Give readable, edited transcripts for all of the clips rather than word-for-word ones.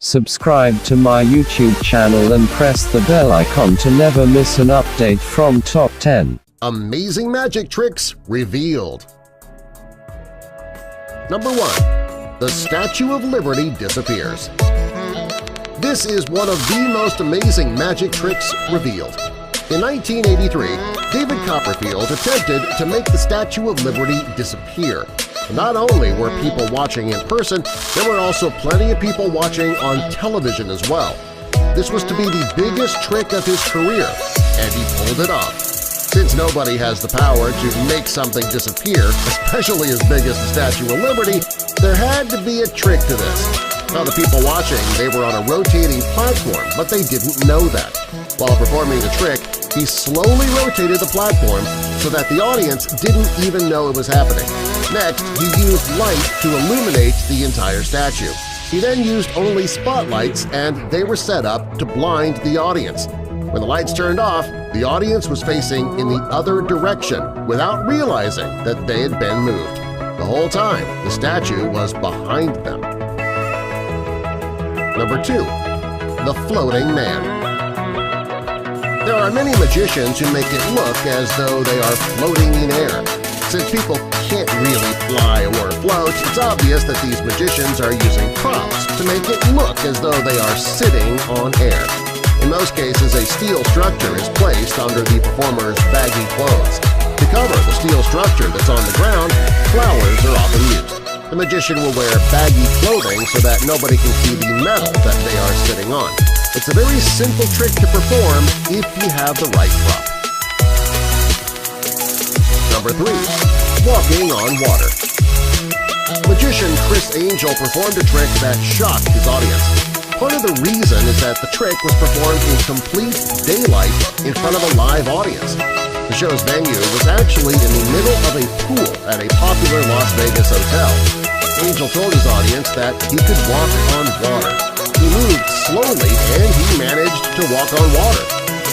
Subscribe to my YouTube channel and press the bell icon to never miss an update from Top 10. Amazing magic tricks revealed. Number 1. The Statue of Liberty disappears. This is one of the most amazing magic tricks revealed. In 1983, David Copperfield attempted to make the Statue of Liberty disappear. Not only were people watching in person, there were also plenty of people watching on television as well. This was to be the biggest trick of his career, and he pulled it off. Since nobody has the power to make something disappear, especially as big as the Statue of Liberty, there had to be a trick to this. Now, the people watching, they were on a rotating platform, but they didn't know that. While performing the trick, he slowly rotated the platform so that the audience didn't even know it was happening. Next, he used light to illuminate the entire statue. He then used only spotlights, and they were set up to blind the audience. When the lights turned off, the audience was facing in the other direction without realizing that they had been moved. The whole time, the statue was behind them. Number 2. The Floating Man. There are many magicians who make it look as though they are floating in air. Since people can't really fly or float, it's obvious that these magicians are using props to make it look as though they are sitting on air. In most cases, a steel structure is placed under the performer's baggy clothes. To cover the steel structure that's on the ground, flowers are often used. The magician will wear baggy clothing so that nobody can see the metal that they are sitting on. It's a very simple trick to perform if you have the right prop. Number 3. Walking on water. Magician Chris Angel performed a trick that shocked his audience. Part of the reason is that the trick was performed in complete daylight in front of a live audience. The show's venue was actually in the middle of a pool at a popular Las Vegas hotel. Angel told his audience that he could walk on water. He moved slowly and he managed to walk on water.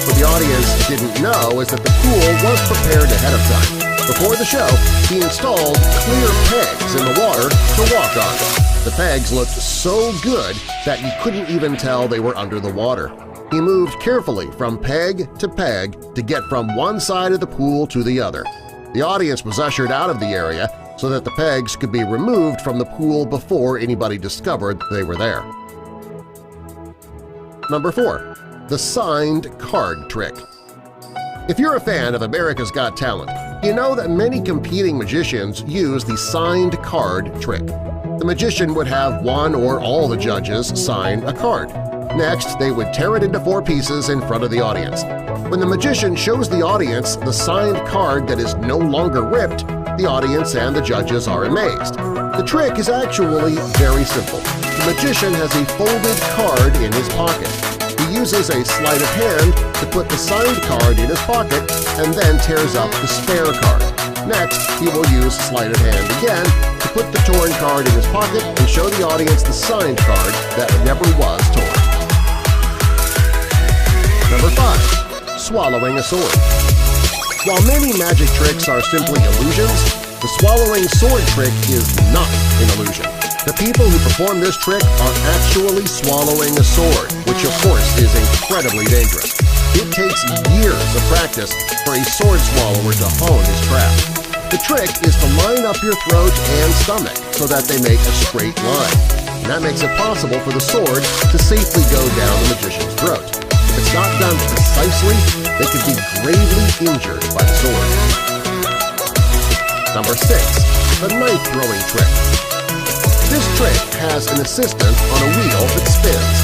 What the audience didn't know is that the pool was prepared ahead of time. Before the show, he installed clear pegs in the water to walk on. The pegs looked so good that you couldn't even tell they were under the water. He moved carefully from peg to get from one side of the pool to the other. The audience was ushered out of the area so that the pegs could be removed from the pool before anybody discovered they were there. Number 4. The Signed Card Trick. If you're a fan of America's Got Talent, you know that many competing magicians use the signed card trick. The magician would have one or all the judges sign a card. Next, they would tear it into 4 pieces in front of the audience. When the magician shows the audience the signed card that is no longer ripped, the audience and the judges are amazed. The trick is actually very simple. The magician has a folded card in his pocket. He uses a sleight of hand to put the signed card in his pocket and then tears up the spare card. Next, he will use sleight of hand again to put the torn card in his pocket and show the audience the signed card that never was torn. Number 5. Swallowing a sword. While many magic tricks are simply illusions, the swallowing sword trick is not an illusion. The people who perform this trick are actually swallowing a sword, which of course is incredibly dangerous. It takes years of practice for a sword swallower to hone his craft. The trick is to line up your throat and stomach so that they make a straight line. And that makes it possible for the sword to safely go down the magician's throat. If it's not done precisely, they could be gravely injured by the sword. Number 6. The Knife-Throwing Trick. This trick has an assistant on a wheel that spins.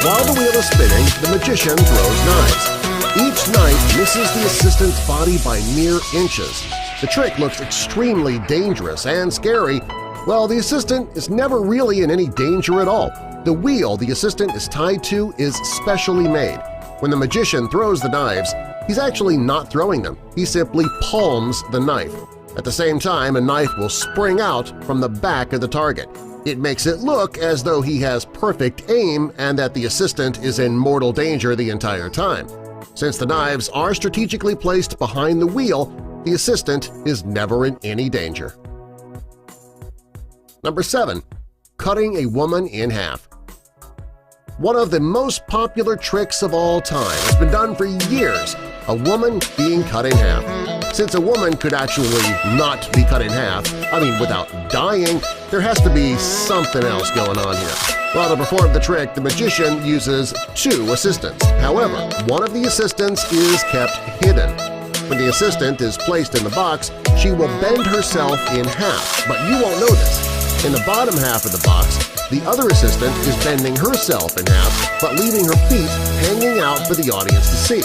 While the wheel is spinning, the magician throws knives. Each knife misses the assistant's body by mere inches. The trick looks extremely dangerous and scary. Well, the assistant is never really in any danger at all. The wheel the assistant is tied to is specially made. When the magician throws the knives, he's actually not throwing them. He simply palms the knife. At the same time, a knife will spring out from the back of the target. It makes it look as though he has perfect aim and that the assistant is in mortal danger the entire time. Since the knives are strategically placed behind the wheel, the assistant is never in any danger. Number 7. Cutting a woman in half. One of the most popular tricks of all time has been done for years, a woman being cut in half. Since a woman could actually not be cut in half, without dying, there has to be something else going on here. Well, to perform the trick, the magician uses 2 assistants. However, one of the assistants is kept hidden. When the assistant is placed in the box, she will bend herself in half, but you won't notice. In the bottom half of the box, the other assistant is bending herself in half, but leaving her feet hanging out for the audience to see.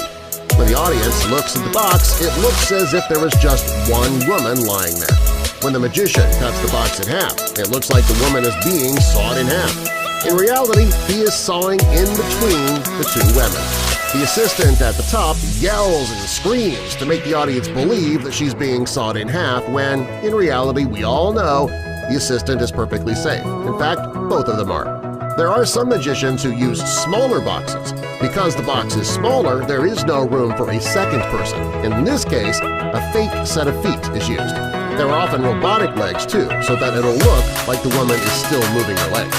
When the audience looks at the box, it looks as if there was just one woman lying there. When the magician cuts the box in half, it looks like the woman is being sawed in half. In reality, he is sawing in between the 2 women. The assistant at the top yells and screams to make the audience believe that she's being sawed in half when, in reality, we all know the assistant is perfectly safe. In fact, both of them are. There are some magicians who use smaller boxes. Because the box is smaller, there is no room for a second person. In this case, a fake set of feet is used. There are often robotic legs, too, so that it'll look like the woman is still moving her legs.